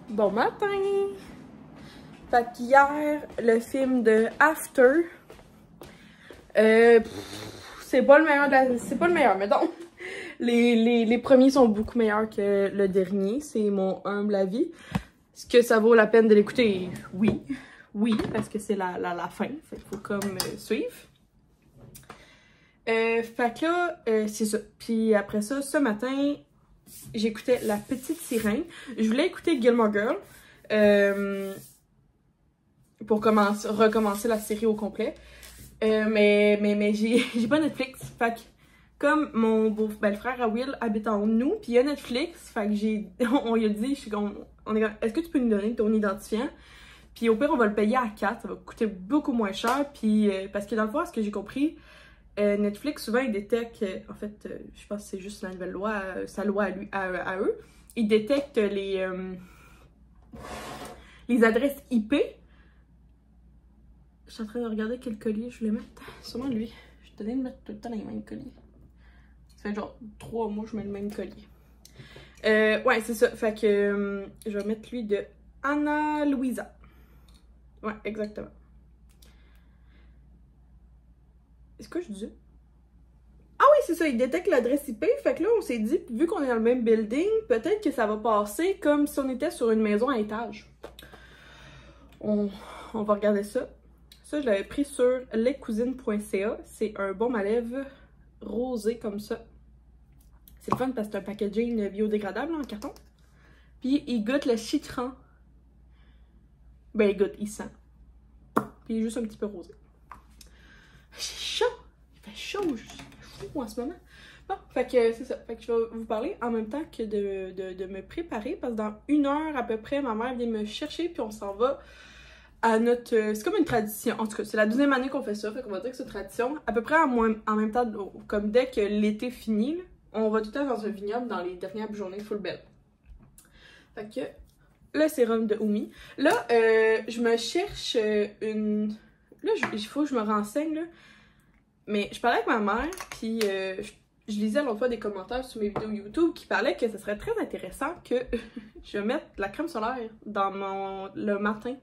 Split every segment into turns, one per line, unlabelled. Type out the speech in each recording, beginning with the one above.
Bon matin! Fait qu'hier, le film de After, c'est pas le meilleur, c'est pas le meilleur, mais donc, les premiers sont beaucoup meilleurs que le dernier, c'est mon humble avis. Est-ce que ça vaut la peine de l'écouter? Oui. Oui, parce que c'est la fin, fait qu'il faut comme suivre. Fait que là, c'est ça. Puis après ça, ce matin, j'écoutais La Petite Sirène. Je voulais écouter Gilmore Girls pour recommencer la série au complet. Mais j'ai pas Netflix. Fait que comme mon frère à Will habite en haut de nous, puis il y a Netflix, fait que on lui a dit, est-ce que tu peux nous donner ton identifiant? Puis au pire, on va le payer à 4, ça va coûter beaucoup moins cher. Puis parce que dans le fond, ce que j'ai compris, Netflix, souvent, ils détectent, en fait, je pense que c'est juste la nouvelle loi, sa loi à eux. Ils détectent les adresses IP. Je suis en train de regarder quel collier je voulais mettre. Sûrement lui. Je tenais de mettre tout le temps les mêmes colliers. Ça fait genre 3 mois que je mets le même collier. Ouais, c'est ça. Fait que je vais mettre lui de Anna Louisa. Ouais, exactement. Est-ce que je dis? Ah oui, c'est ça, il détecte l'adresse IP. Fait que là, on s'est dit, vu qu'on est dans le même building, peut-être que ça va passer comme si on était sur une maison à étage. On va regarder ça. Ça, je l'avais pris sur lescousines.ca. C'est un baume à lèvres rosé comme ça. C'est le fun parce que c'est un packaging biodégradable en carton. Puis il goûte le citron. Ben, il sent. Puis il est juste un petit peu rosé. C'est chaud! Il fait chaud, je suis fou en ce moment. Bon, fait que c'est ça. Fait que je vais vous parler en même temps que de me préparer parce que dans 1 heure à peu près, ma mère vient me chercher puis on s'en va à notre... c'est comme une tradition. En tout cas, c'est la 2e année qu'on fait ça. Fait qu'on va dire que c'est une tradition. À peu près en même temps, comme dès que l'été finit, là, on va tout le temps dans un vignoble dans les dernières journées full belle. Fait que le sérum de Oumi. Là, je me cherche une... Là, il faut que je me renseigne, là. Mais je parlais avec ma mère, puis je lisais l'autre fois des commentaires sur mes vidéos YouTube qui parlaient que ce serait très intéressant que je mette la crème solaire dans le matin.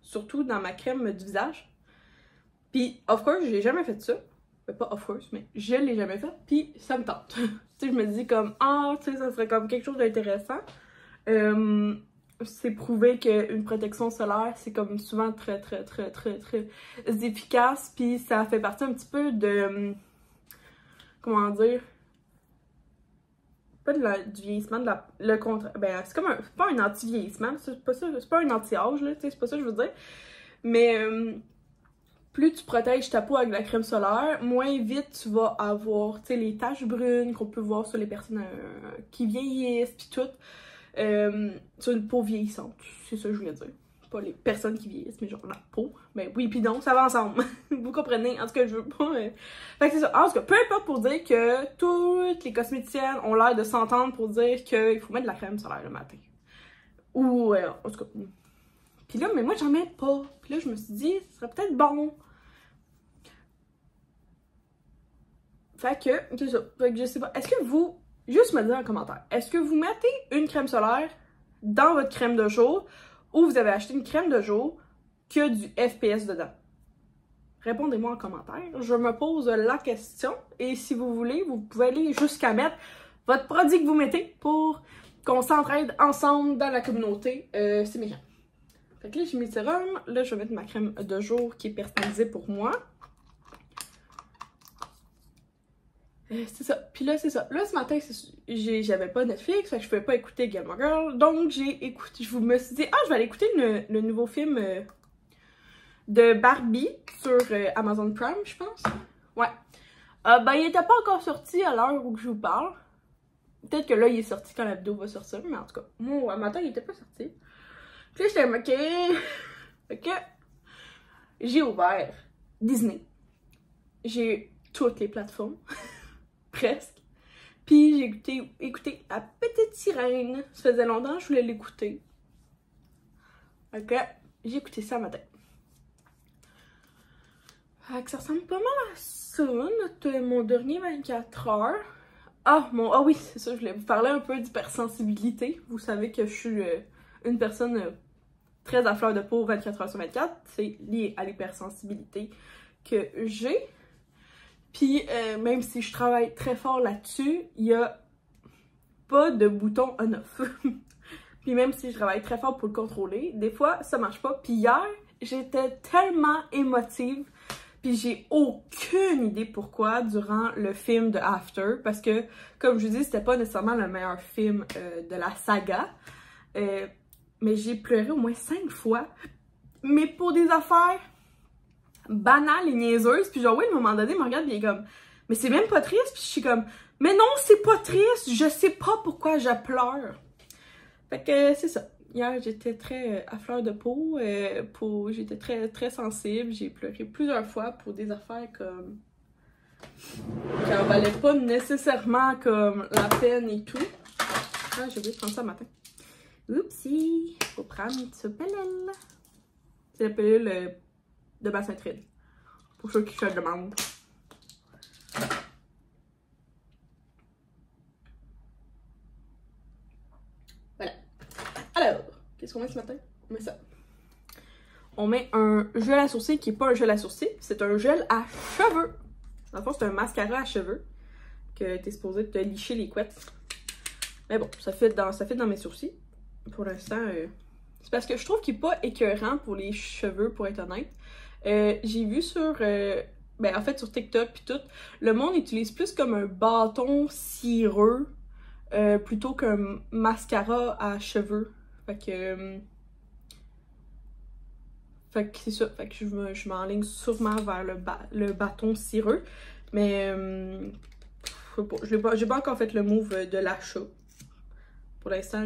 Surtout dans ma crème du visage. Puis, of course, j'ai jamais fait ça. Pas of course, mais je l'ai jamais fait. Puis, ça me tente. Tu sais, je me dis comme, tu sais, ça serait comme quelque chose d'intéressant. C'est prouvé qu'une protection solaire, c'est comme souvent très efficace. Puis, ça fait partie un petit peu de... comment dire? Pas du vieillissement, le contre... Ben, c'est comme c'est pas un anti-vieillissement, c'est pas ça, c'est pas un anti-âge, là, tu sais, c'est pas ça que je veux dire. Mais plus tu protèges ta peau avec la crème solaire, moins vite tu vas avoir, tu sais, les taches brunes qu'on peut voir sur les personnes qui vieillissent, pis tout. Sur une peau vieillissante, c'est ça que je voulais dire. Pas les personnes qui vieillissent, mais genre la peau. Mais oui, puis non, ça va ensemble. Vous comprenez? En tout cas, je veux pas... Fait que c'est ça. En tout cas, peu importe pour dire que toutes les cosméticiennes ont l'air de s'entendre pour dire qu'il faut mettre de la crème solaire le matin. Ou, en tout cas... Puis là, mais moi, j'en mets pas. Puis là, je me suis dit, ce serait peut-être bon. Fait que, c'est ça. Fait que je sais pas. Est-ce que vous... Juste me dire en commentaire. Est-ce que vous mettez une crème solaire dans votre crème de jour ou vous avez acheté une crème de jour qui a du FPS dedans? Répondez-moi en commentaire. Je me pose la question et si vous voulez, vous pouvez aller jusqu'à mettre votre produit que vous mettez pour qu'on s'entraide ensemble dans la communauté. C'est mes crèmes. Fait que là, j'ai mis le sérum. Là, je vais mettre ma crème de jour qui est personnalisée pour moi. C'est ça. Puis là, c'est ça. Là, ce matin, j'avais pas Netflix, fait que je pouvais pas écouter Gilmore Girls. Donc, je me suis dit, je vais aller écouter le nouveau film de Barbie sur Amazon Prime, je pense. Ouais. Ben, il était pas encore sorti à l'heure où je vous parle. Peut-être que là, il est sorti quand la vidéo va sortir, mais en tout cas, moi, à matin, il était pas sorti. Puis là, j'étais ok. Fait que j'ai ouvert Disney. J'ai toutes les plateformes. Presque. Puis j'ai écouté La Petite Sirène. Ça faisait longtemps que je voulais l'écouter. Ok, j'ai écouté ça matin. Fait que ça ressemble pas mal à ça, mon dernier 24 heures. Ah oui, c'est ça, je voulais vous parler un peu d'hypersensibilité. Vous savez que je suis une personne très à fleur de peau 24 heures sur 24. C'est lié à l'hypersensibilité que j'ai. Puis même si je travaille très fort là-dessus, il y a pas de bouton on-off. Puis même si je travaille très fort pour le contrôler, des fois ça marche pas. Puis hier, j'étais tellement émotive, puis j'ai aucune idée pourquoi durant le film de After, parce que comme je vous dis, c'était pas nécessairement le meilleur film de la saga, mais j'ai pleuré au moins 5 fois, mais pour des affaires banales et niaiseuses. Puis genre oui, à un moment donné, il me regarde et il est comme « Mais c'est même pas triste », puis je suis comme « Mais non, c'est pas triste, je sais pas pourquoi je pleure ». Fait que c'est ça. Hier, j'étais très à fleur de peau, j'étais très sensible, j'ai pleuré plusieurs fois pour des affaires comme qui en valaient pas nécessairement comme la peine et tout. Ah, j'ai oublié de prendre ça le matin. Oupsie! Faut prendre cette pilule. C'est la pilule de Bacentril. Pour ceux qui se le demandent. Voilà. Alors, qu'est-ce qu'on met ce matin? On met ça. On met un gel à sourcils qui n'est pas un gel à sourcils, c'est un gel à cheveux. Dans le fond, c'est un mascara à cheveux que t'es supposé te licher les couettes. Mais bon, ça fit dans mes sourcils. Pour l'instant, c'est parce que je trouve qu'il n'est pas écœurant pour les cheveux, pour être honnête. J'ai vu sur, en fait sur TikTok puis tout, le monde utilise plus comme un bâton cireux plutôt qu'un mascara à cheveux. Fait que c'est ça, fait que je m'enligne sûrement vers le bâton cireux. Mais j'ai pas encore fait le move de l'achat. Pour l'instant,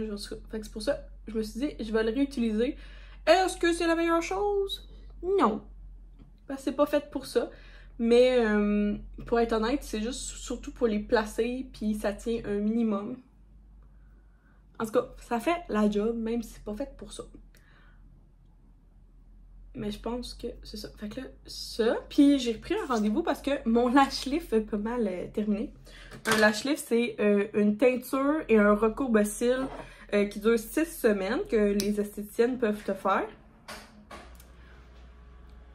fait que c'est pour ça je me suis dit, je vais le réutiliser. Est-ce que c'est la meilleure chose? Non. Parce que c'est pas fait pour ça. Mais pour être honnête, c'est juste surtout pour les placer, puis ça tient un minimum. En tout cas, ça fait la job, même si c'est pas fait pour ça. Mais je pense que c'est ça. Fait que là, ça. Puis j'ai repris un rendez-vous parce que mon lash lift est pas mal terminé. Un lash lift, c'est une teinture et un recourbe-cils qui dure 6 semaines que les esthéticiennes peuvent te faire.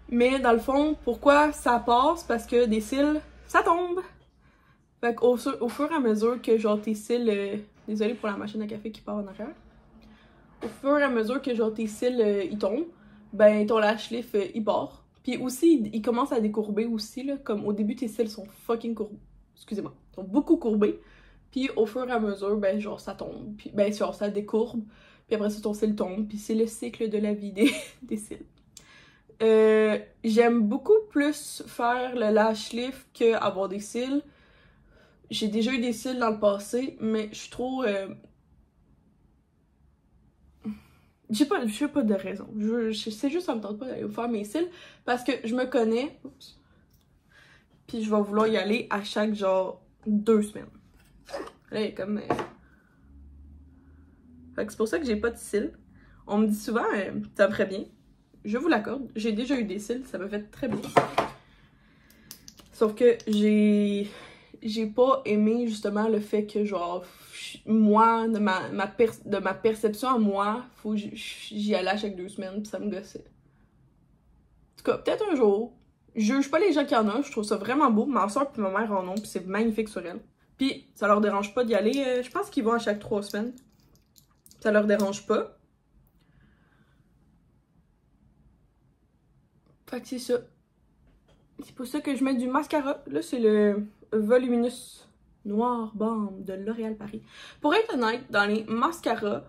Mais dans le fond, pourquoi ça passe? Parce que des cils, ça tombe! Fait qu'au fur et à mesure que genre tes cils... désolée pour la machine à café qui part en arrière. Au fur et à mesure que genre tes cils, ils tombent, ben ton lash lift, il part. Puis aussi, il commence à décourber aussi, là. Comme au début, tes cils sont fucking courbés. Excusez-moi. Ils sont beaucoup courbés. Puis au fur et à mesure, ben genre ça tombe. Puis ben genre ça décourbe. Puis après ça, ton cil tombe. Puis c'est le cycle de la vie des cils. J'aime beaucoup plus faire le lash lift que avoir des cils. J'ai déjà eu des cils dans le passé, mais je suis trop... J'ai pas de raison. C'est juste ça me tente pas d'aller faire mes cils parce que je me connais. Oups. Puis je vais vouloir y aller à chaque genre 2 semaines. Là, comme... Fait que c'est pour ça que j'ai pas de cils. On me dit souvent, ça me ferait bien. Je vous l'accorde. J'ai déjà eu des cils, ça me fait très bien. Sauf que j'ai pas aimé justement le fait que genre moi, de ma perception à moi, faut que j'y allais à chaque 2 semaines pis ça me gossait. En tout cas, peut-être un jour. Je juge pas les gens qui en ont, je trouve ça vraiment beau. Ma soeur et ma mère en ont, pis c'est magnifique sur elles. Puis ça leur dérange pas d'y aller, je pense qu'ils vont à chaque 3 semaines. Ça leur dérange pas. Fait que c'est ça. C'est pour ça que je mets du mascara. Là, c'est le Voluminous Noir Baume de L'Oréal Paris. Pour être honnête, dans les mascaras,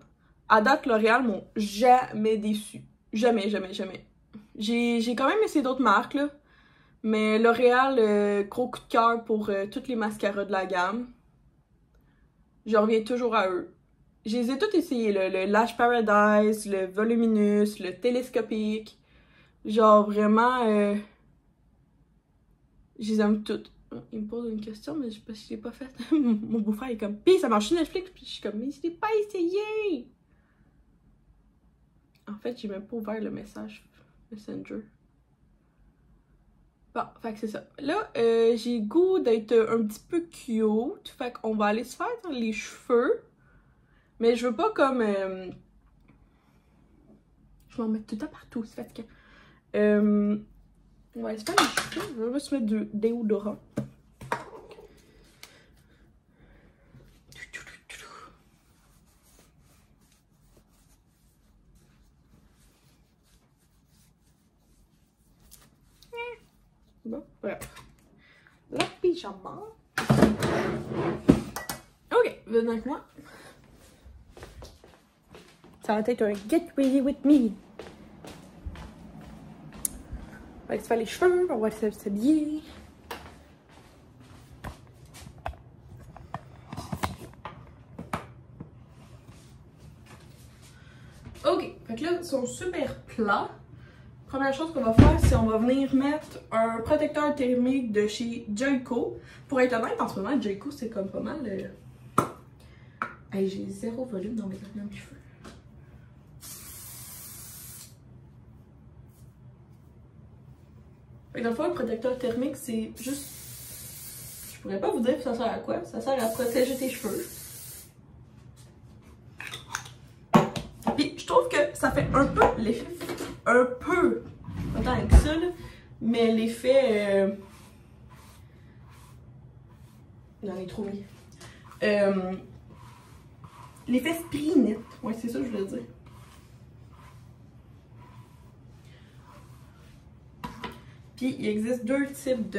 à date, L'Oréal m'ont jamais déçu. Jamais, jamais, jamais. J'ai quand même essayé d'autres marques, là. Mais L'Oréal, gros coup de cœur pour tous les mascaras de la gamme. Je reviens toujours à eux. Je les ai tous essayés, là. Le Lash Paradise, le Voluminous, le Télescopique. Genre, vraiment... je les aime toutes. Il me pose une question, mais parce que je l'ai pas faite. Mon beau-frère est comme, pis ça marche sur Netflix, puis je suis comme, mais je l'ai pas essayé! En fait, j'ai même pas ouvert le message Messenger. Bon, fait que c'est ça. Là, j'ai goût d'être un petit peu cute, fait qu'on va aller se faire les cheveux. Mais je veux pas comme... Je vais en mettre tout le temps partout, c'est fatigant. On va aller se faire les cheveux. Je vais se mettre du déodorant. Bon, bref. La pyjama. Ok, venez avec moi. Ça va être un get ready with me. On va aller se faire les cheveux, on va aller s'habiller. Ok, fait que là, ils sont super plats. Première chose qu'on va faire, c'est on va venir mettre un protecteur thermique de chez Joico. Pour être honnête, en ce moment, Joico, c'est comme pas mal. Hey, j'ai zéro volume dans mes cheveux. Fait que dans le fond, le protecteur thermique, c'est juste... Je pourrais pas vous dire ça sert à quoi. Ça sert à protéger tes cheveux. Puis je trouve que ça fait un peu l'effet... Un peu! Pas tant que ça, là. Mais l'effet... J'en ai trop mis. L'effet sprinette. Ouais, c'est ça que je voulais dire. Puis il existe deux types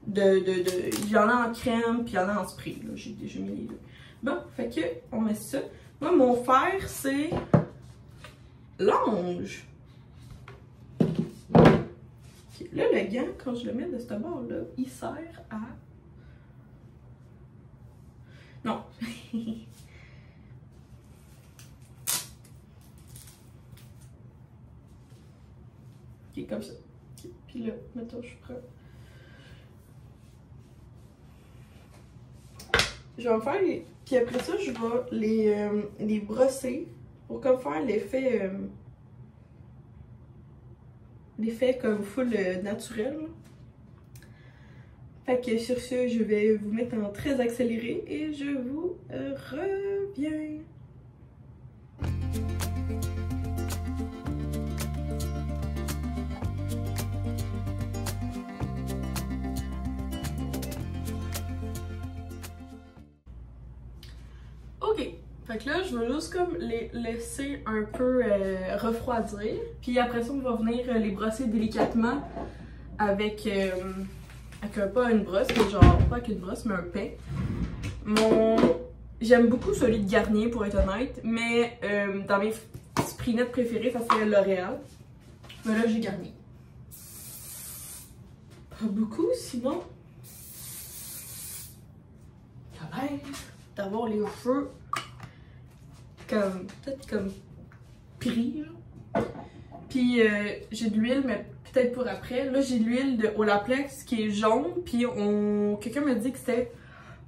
il y en a en crème, puis il y en a en spray. J'ai déjà mis les deux. Bon, fait que on met ça. Moi, mon fer, c'est l'ange. Okay. Là, le gant, quand je le mets de ce bord-là, il sert à... Non. Ok, comme ça. Okay. Puis là, mettons, je prends... Je vais me faire les... Puis après ça, je vais les brosser pour comme faire l'effet... l'effet comme full naturel. Fait que sur ce, je vais vous mettre en très accéléré et je vous reviens. Ok, fait que là, je vais juste comme les laisser un peu refroidir. Puis après ça, on va venir les brosser délicatement avec pas une brosse, mais genre, pas avec une brosse, mais un pain. J'aime beaucoup celui de Garnier, pour être honnête, mais dans mes sprinettes préférées, ça serait L'Oréal. Mais là, j'ai Garnier. Pas beaucoup, sinon... Ça va d'avoir les cheveux comme, peut-être comme pris, là. Puis j'ai de l'huile, mais peut-être pour après. Là, j'ai de l'huile de Olaplex qui est jaune, puis quelqu'un m'a dit que c'était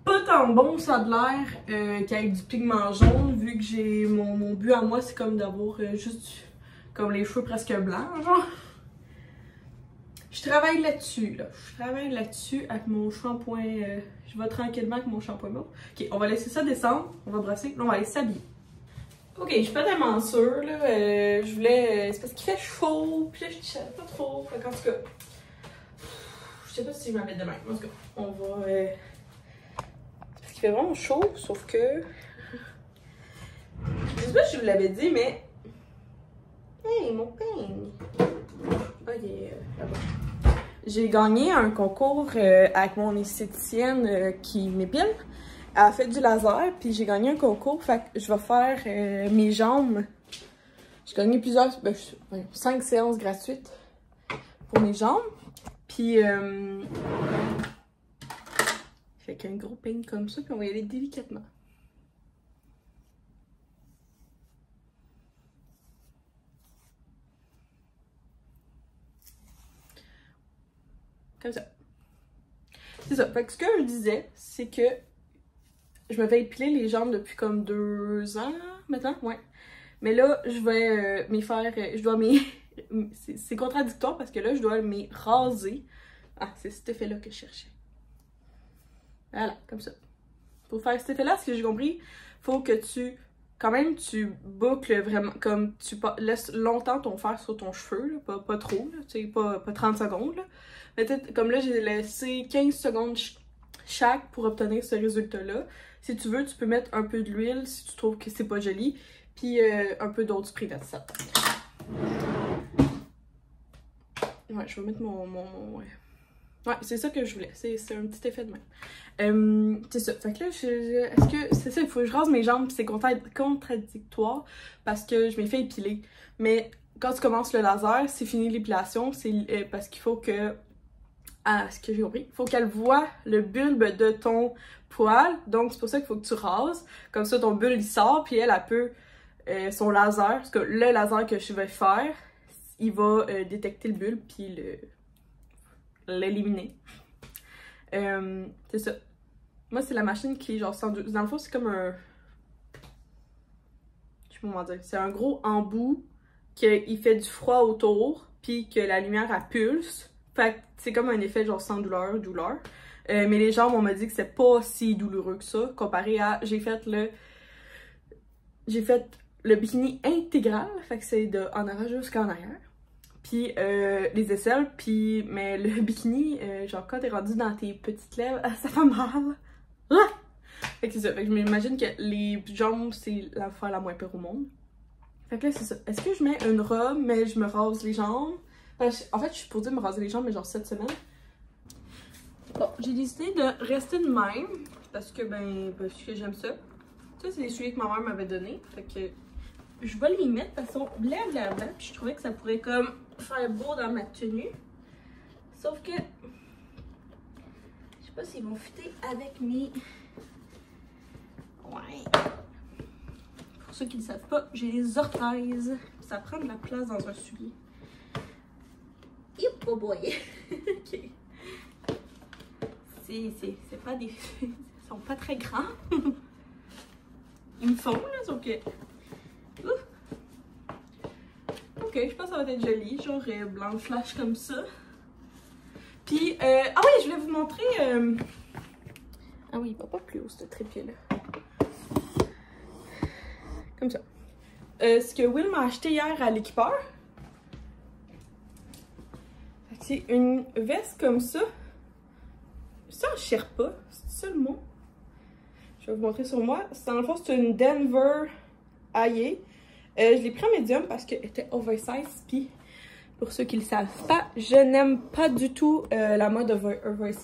pas tant bon, ça a de l'air qu'avec du pigment jaune, vu que j'ai mon but à moi, c'est comme d'avoir juste comme les cheveux presque blancs, genre. Je travaille là-dessus, là. Je travaille là-dessus avec mon shampoing. Je vais tranquillement avec mon shampoing mauve. Ok, on va laisser ça descendre. On va brosser. Là, on va aller s'habiller. Ok, je suis pas tellement sûre, là. Je voulais... c'est parce qu'il fait chaud. Puis là, je savais pas trop. Fait qu'en tout cas... Je sais pas si je vais mettre de même. En tout cas, on va... C'est parce qu'il fait vraiment chaud, sauf que... Je sais pas si je vous l'avais dit, mais... Hey, mon peigne! Ok, là-bas. J'ai gagné un concours avec mon esthéticienne qui m'épile. Elle a fait du laser, puis j'ai gagné un concours. Fait que je vais faire mes jambes. J'ai gagné 5 séances gratuites pour mes jambes. Puis, fait qu'un gros peigne comme ça, puis on va y aller délicatement. Comme ça. C'est ça. Fait que ce que je disais, c'est que je me fais épiler les jambes depuis comme 2 ans maintenant, ouais. Mais là, je vais m'y faire... je dois m'y... c'est contradictoire parce que là, je dois m'y raser. Ah, c'est cet effet-là que je cherchais. Voilà, comme ça. Pour faire cet effet-là, ce que j'ai compris, faut que tu quand même tu boucles vraiment, comme tu laisses longtemps ton fer sur ton cheveu, là, pas trop, là, tu sais, pas 30 secondes. Là. Mais peut-être, comme là, j'ai laissé 15 secondes chaque pour obtenir ce résultat-là. Si tu veux, tu peux mettre un peu d'huile si tu trouves que c'est pas joli, puis un peu d'eau du Privatisat. Ouais, je vais mettre ouais, c'est ça que je voulais. C'est un petit effet de main. C'est ça. Fait que là, est-ce que c'est ça? Il faut que je rase mes jambes, puis c'est contradictoire parce que je m'ai fait épiler. Mais quand tu commences le laser, c'est fini l'épilation. C'est parce qu'il faut que. Ah, ce que j'ai compris. Il faut qu'elle voie le bulbe de ton poil. Donc, c'est pour ça qu'il faut que tu rases. Comme ça, ton bulbe, il sort, puis elle peut. Son laser, parce que le laser que je vais faire, il va détecter le bulbe, puis l'éliminer. C'est ça. Moi, c'est la machine qui est genre 102. Dans le fond, c'est comme un. Je sais pas comment dire. C'est un gros embout qui fait du froid autour, puis que la lumière elle pulse. Fait que c'est comme un effet genre sans douleur. Mais les gens m'ont dit que c'est pas si douloureux que ça, comparé à. J'ai fait le bikini intégral, fait que c'est en avant jusqu'en arrière. Puis les aisselles, mais le bikini, genre quand t'es rendu dans tes petites lèvres, ça fait mal. Ah! Fait que c'est ça, fait que je m'imagine que les jambes, c'est l'affaire la moins pire au monde. Fait que là, c'est ça. Est-ce que je mets une robe, mais je me rase les jambes? En fait, je suis supposée me raser les jambes, mais genre cette semaine. Bon, j'ai décidé de rester de même, parce que j'aime ça. Ça, c'est les souliers que ma mère m'avait donné. Fait que je vais les mettre parce qu'ils sont blancs, puis je trouvais que ça pourrait comme faire beau dans ma tenue. Sauf que je sais pas s'ils vont fitter avec mes. Ouais. Pour ceux qui ne savent pas, j'ai des orthèses. Ça prend de la place dans un soulier. Oh boy! Ok. C'est pas des. Ils sont pas très grands. Ils me font là, sauf que. Ok, je pense que ça va être joli, genre blanc flash comme ça. Puis, ah oui, je voulais vous montrer. Ah oui, il va pas plus haut ce trépied-là. Comme ça. Ce que Will m'a acheté hier à l'équipeur. C'est une veste comme ça. Ça en Sherpa, c'est ça le mot? Je vais vous montrer sur moi. Dans le fond, c'est une Denver Aie. Je l'ai pris en médium parce qu'elle était oversize. Puis, pour ceux qui ne le savent pas, je n'aime pas du tout la mode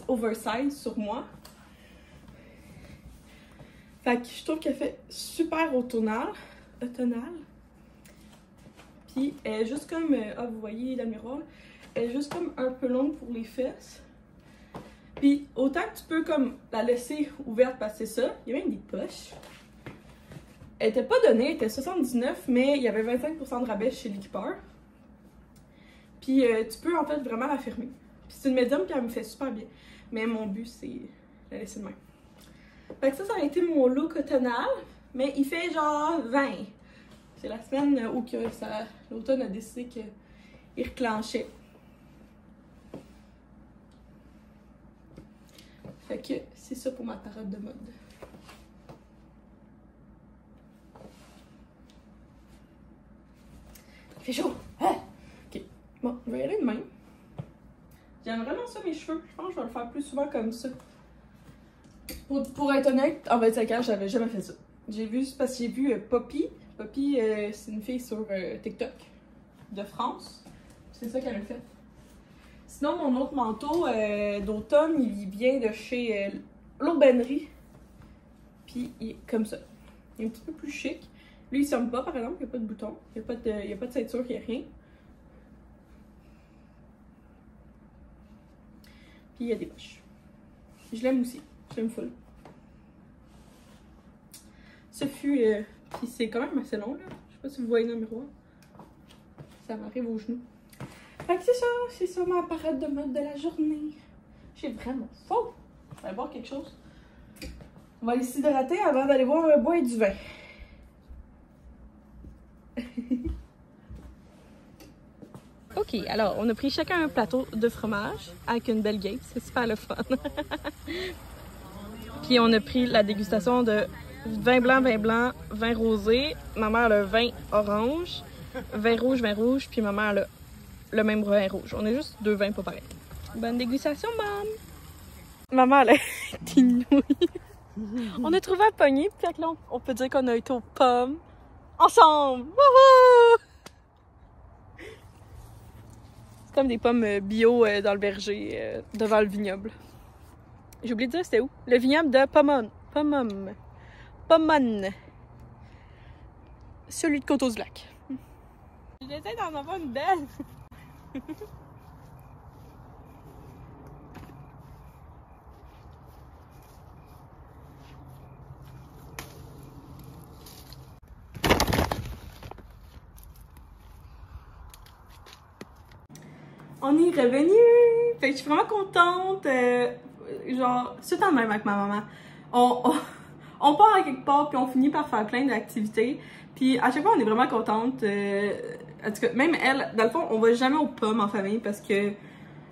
oversize sur moi. Fait que je trouve qu'elle fait super automnale. Puis, elle est juste comme... vous voyez dans le miroir, elle est juste comme un peu longue pour les fesses. Puis, autant que tu peux comme la laisser ouverte parce que c'est ça. Il y a même des poches. Elle était pas donnée, elle était 79, mais il y avait 25% de rabais chez l'équipeur. Puis tu peux en fait vraiment la fermer. Puis c'est une médium qui elle me fait super bien. Mais mon but c'est de la laisser de même. Fait que ça a été mon look automnal, mais il fait genre 20. C'est la semaine où l'automne a décidé qu'il reclenchait. Fait que c'est ça pour ma parade de mode. Il fait chaud! Ah! Ok. Bon, je vais y aller de même. J'aime vraiment ça, mes cheveux. Je pense que je vais le faire plus souvent comme ça. Pour être honnête, en 25 ans, j'avais jamais fait ça. J'ai vu, parce que j'ai vu Poppy. Poppy, c'est une fille sur TikTok de France. C'est ça qu'elle a fait. Sinon, mon autre manteau d'automne, il vient de chez l'Aubainerie. Puis, il est comme ça. Il est un petit peu plus chic. Lui, il ne sonne pas, par exemple, il n'y a pas de bouton, il n'y a pas de ceinture, il n'y a rien. Puis il y a des poches. Je l'aime aussi, je l'aime full. Ce fut... puis c'est quand même assez long, là. Je sais pas si vous voyez dans le miroir. Ça m'arrive aux genoux. Fait que c'est ça ma parade de mode de la journée. J'ai vraiment faim. Je vais aller boire quelque chose. On va aller s'hydrater avant d'aller boire un bois et du vin. Ok, alors on a pris chacun un plateau de fromage avec une belle game, c'est super le fun. Puis on a pris la dégustation de vin blanc, vin rosé. Ma mère a le vin orange, vin rouge, puis ma mère a le même vin rouge. On a juste 2 vins pas pareils. Bonne dégustation, maman! Maman, elle a été nouille. On a trouvé un pogné, puis là, on peut dire qu'on a été aux pommes ensemble! Wouhou! C'est comme des pommes bio dans le verger, devant le vignoble. J'ai oublié de dire c'était où? Le vignoble de Pomone. Celui de Coteaux-du-Lac. J'essaie d'en avoir une belle. On est revenu! Fait que je suis vraiment contente. Genre, c'est tout le même avec ma maman. On part à quelque part, puis on finit par faire plein d'activités. Puis à chaque fois, on est vraiment contente. En tout cas, même elle, dans le fond, on va jamais aux pommes en famille parce que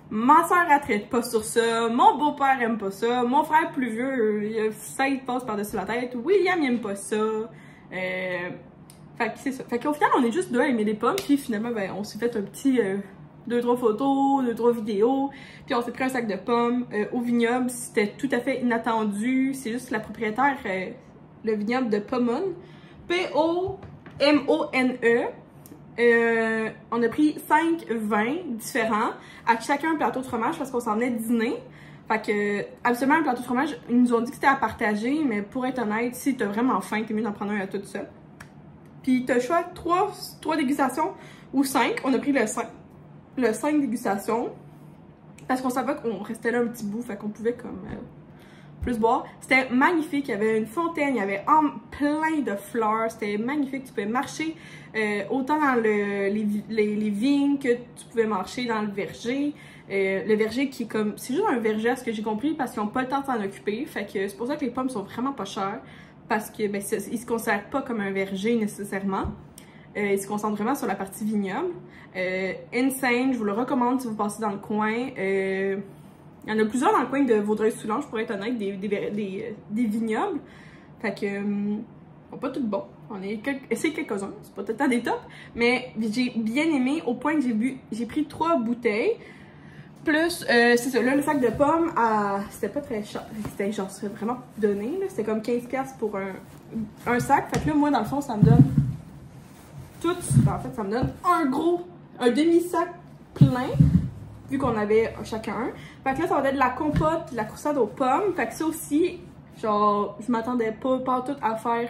ma soeur, elle traite pas sur ça. Mon beau-père aime pas ça. Mon frère plus vieux, ça, il passe par-dessus la tête. William, il aime pas ça. Fait que c'est ça. Fait qu'au final, on est juste deux à aimer les pommes. Puis finalement, ben, on s'est fait un petit 2-3 photos, 2-3 vidéos. Puis on s'est pris un sac de pommes au vignoble. C'était tout à fait inattendu. C'est juste la propriétaire, le vignoble de Pomone. P-O-M-O-N-E. On a pris 5 vins différents, avec chacun un plateau de fromage parce qu'on s'en venait dîner. Fait que, absolument, un plateau de fromage, ils nous ont dit que c'était à partager, mais pour être honnête, si t'as vraiment faim, t'es mieux d'en prendre un à tout seul. Puis t'as le choix 3 dégustations ou 5. On a pris le 5 dégustations parce qu'on savait qu'on restait là un petit bout, fait qu'on pouvait comme plus boire. C'était magnifique, il y avait une fontaine, il y avait plein de fleurs, c'était magnifique, tu pouvais marcher autant dans les vignes que tu pouvais marcher dans le verger. Le verger qui est comme, c'est juste un verger à ce que j'ai compris parce qu'ils n'ont pas le temps de s'en occuper, fait que c'est pour ça que les pommes sont vraiment pas chères parce que ben, ils se considèrent pas comme un verger nécessairement. Ils se concentrent vraiment sur la partie vignoble. Insane, je vous le recommande si vous passez dans le coin. Il y en a plusieurs dans le coin de Vaudreuil-Soulanges, pour être honnête, des vignobles. Fait que, ils sont pas tous bons. On a essayé quelques-uns, c'est pas tout le temps des tops. Mais j'ai bien aimé au point que j'ai pris 3 bouteilles. Plus, c'est ça, là, le sac de pommes, c'était pas très cher. C'était genre, c'était vraiment donné, là. C'était comme 15$ pour un sac. Fait que là, moi, dans le fond, ça me donne tout. En fait, ça me donne un demi-sac plein. Vu qu'on avait chacun un. Fait que là, ça va être de la compote, de la coursade aux pommes. Fait que ça aussi, genre, je m'attendais pas tout à faire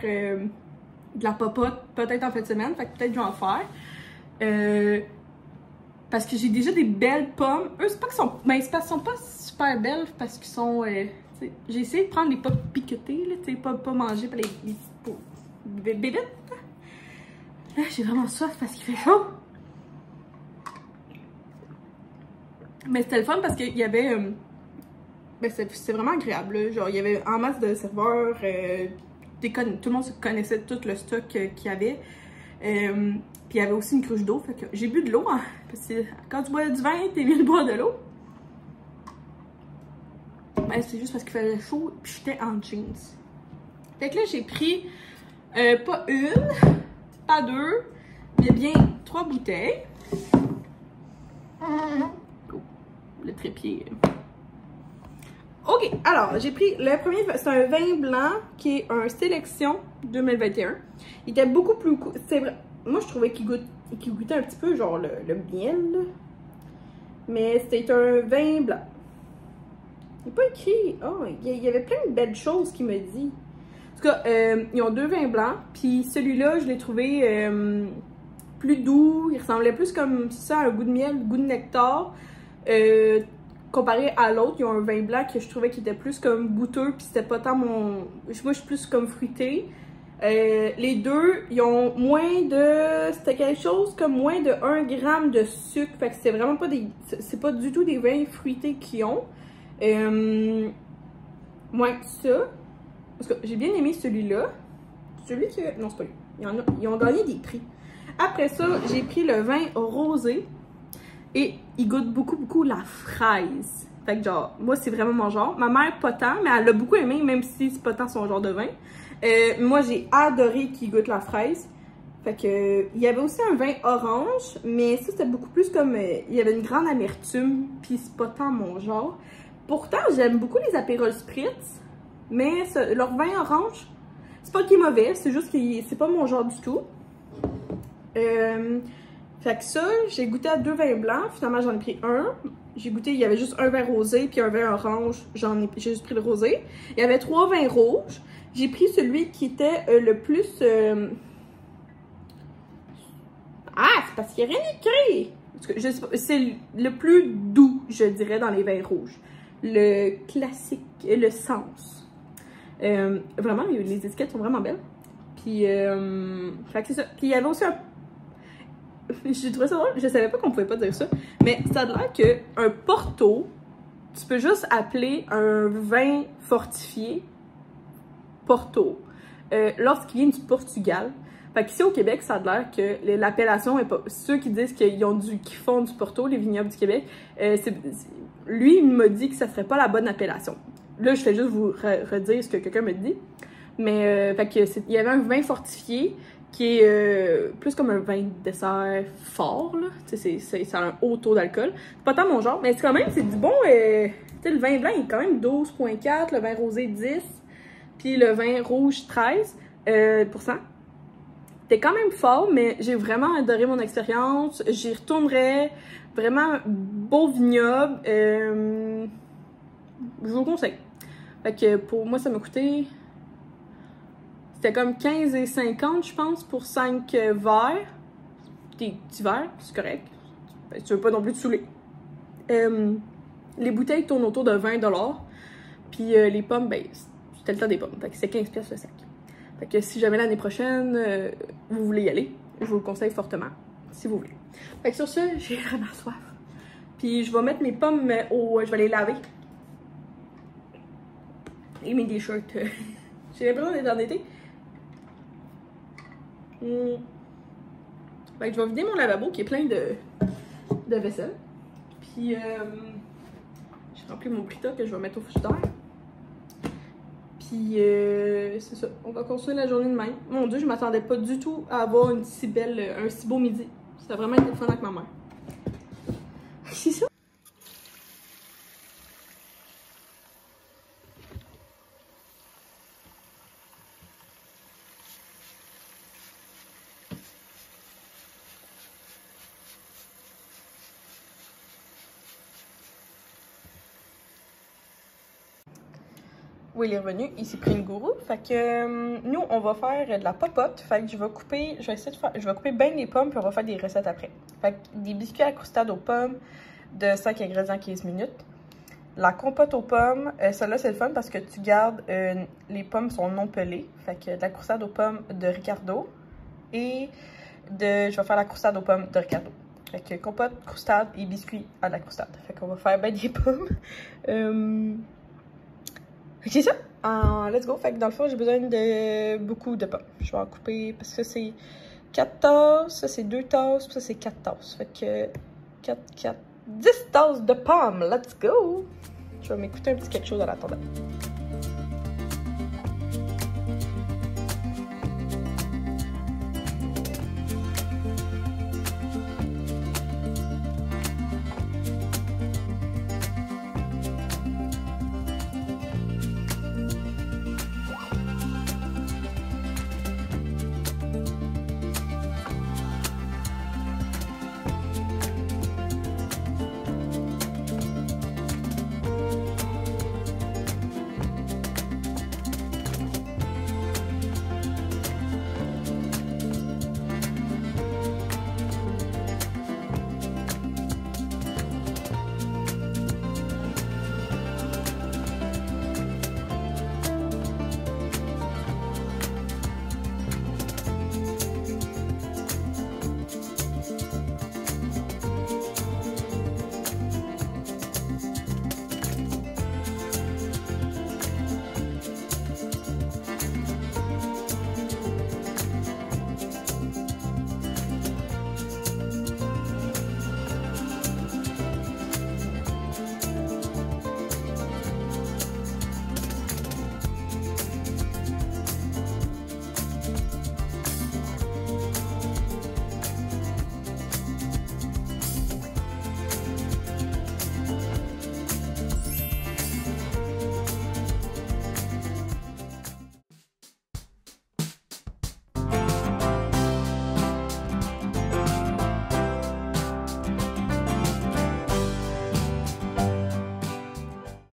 de la popote, peut-être en fin de semaine. Fait que peut-être je vais en faire. Parce que j'ai déjà des belles pommes. Eux, c'est pas qu'ils sont. Mais ils sont pas super belles parce qu'ils sont. J'ai essayé de prendre les pommes piquetées, là, tu sais, pas manger par les bébites. Là, j'ai vraiment soif parce qu'il fait chaud. Mais c'était le fun parce qu'il y avait. Ben c'est vraiment agréable. Là. Genre, il y avait en masse de serveurs. Tout le monde se connaissait tout le stock qu'il y avait. Puis il y avait aussi une cruche d'eau. Fait que j'ai bu de l'eau. Hein, parce que quand tu bois du vin, t'es mieux de boire de l'eau. Ben, c'est juste parce qu'il faisait chaud. Puis j'étais en jeans. Fait que là, j'ai pris pas une, pas 2, mais bien 3 bouteilles. Le trépied. Ok, alors j'ai pris le premier, c'est un vin blanc qui est un Sélection 2021. Il était beaucoup plus cool. Moi je trouvais qu'il goûtait un petit peu genre le miel. Mais c'était un vin blanc. Il n'est pas écrit. Oh, il y avait plein de belles choses qu'il me dit. En tout cas, ils ont 2 vins blancs. Puis celui-là, je l'ai trouvé plus doux. Il ressemblait plus comme ça, un goût de miel, un goût de nectar. Comparé à l'autre, ils ont un vin blanc que je trouvais qui était plus comme goûteux, puis c'était pas tant mon. Moi, je suis plus comme fruité. Les deux, ils ont moins de. C'était quelque chose comme moins de 1 gramme de sucre. Fait que c'est vraiment pas des. C'est pas du tout des vins fruités qu'ils ont. Moins que ça. Parce que j'ai bien aimé celui-là. Celui que. Non, c'est pas lui. Ils ont gagné des prix. Après ça, j'ai pris le vin rosé. Et il goûte beaucoup la fraise. Fait que genre, moi c'est vraiment mon genre. Ma mère pas tant, mais elle l'a beaucoup aimé, même si c'est pas tant son genre de vin. Moi j'ai adoré qu'il goûte la fraise. Fait que, il y avait aussi un vin orange, mais ça c'était beaucoup plus comme, il y avait une grande amertume, puis c'est pas tant mon genre. Pourtant, j'aime beaucoup les Aperol Spritz, mais leur vin orange, c'est pas qu'il est mauvais, c'est juste que c'est pas mon genre du tout. Fait que ça, j'ai goûté à 2 vins blancs, finalement j'en ai pris un. J'ai goûté, il y avait juste un vin rosé puis un vin orange, j'ai juste pris le rosé. Il y avait 3 vins rouges, j'ai pris celui qui était le plus... Ah, c'est parce qu'il n'y a rien écrit! C'est le plus doux, je dirais, dans les vins rouges. Le classique, le sens. Vraiment, les étiquettes sont vraiment belles. Puis, fait que c'est ça. Puis il y avait aussi un... J'ai trouvé ça drôle, je savais pas qu'on pouvait pas dire ça, mais ça a l'air qu'un Porto, tu peux juste appeler un vin fortifié Porto lorsqu'il vient du Portugal. Fait qu'ici au Québec, ça a l'air que l'appellation est pas... Ceux qui disent qu'ils font du Porto, les vignobles du Québec, lui, il m'a dit que ça serait pas la bonne appellation. Là, je fais juste vous redire ce que quelqu'un me dit. Mais, fait que il y avait un vin fortifié qui est plus comme un vin de dessert fort, là. C'est un haut taux d'alcool. C'est pas tant mon genre, mais quand même, c'est du bon... tu sais, le vin blanc, il est quand même 12,4, le vin rosé 10, puis le vin rouge 13%. C'était quand même fort, mais j'ai vraiment adoré mon expérience. J'y retournerai. Vraiment beau vignoble. Je vous le conseille. Fait que pour moi, ça m'a coûté... C'était comme 15,50 je pense, pour 5 verres. Des petits verres, c'est correct. Ben, tu veux pas non plus te saouler. Les bouteilles tournent autour de 20$. Puis les pommes, ben, c'était le temps des pommes. Fait que c'est 15$ le sac. Fait que si jamais l'année prochaine, vous voulez y aller, je vous le conseille fortement, si vous voulez. Fait que sur ce, j'ai vraiment soif. Puis je vais mettre mes pommes je vais les laver. Et mes t-shirts. J'ai l'impression d'être en été. Fait que je vais vider mon lavabo qui est plein de vaisselle. Puis j'ai rempli mon Brita que je vais mettre au frigidaire. Puis c'est ça, on va continuer la journée de même. Mon Dieu, je m'attendais pas du tout à avoir un si beau midi. Ça a vraiment été fun avec ma mère. C'est ça. Oui, il est revenu, il s'est pris une gourou. Fait que nous, on va faire de la popote. Fait que je vais couper bien les pommes, puis on va faire des recettes après. Fait que des biscuits à la croustade aux pommes de 5 ingrédients 15 minutes. La compote aux pommes, celle-là c'est le fun parce que tu gardes, les pommes sont non pelées. Fait que de la croustade aux pommes de Ricardo. Et je vais faire la croustade aux pommes de Ricardo. Fait que compote, croustade et biscuits à la croustade. Fait qu'on va faire bien des pommes. C'est ça, let's go. Fait que dans le fond, j'ai besoin de beaucoup de pommes. Je vais en couper parce que c'est 4 tasses, ça c'est 2 tasses, puis ça c'est 4 tasses. Fait que 10 tasses de pommes, let's go! Je vais m'écouter un petit quelque chose à la tendance.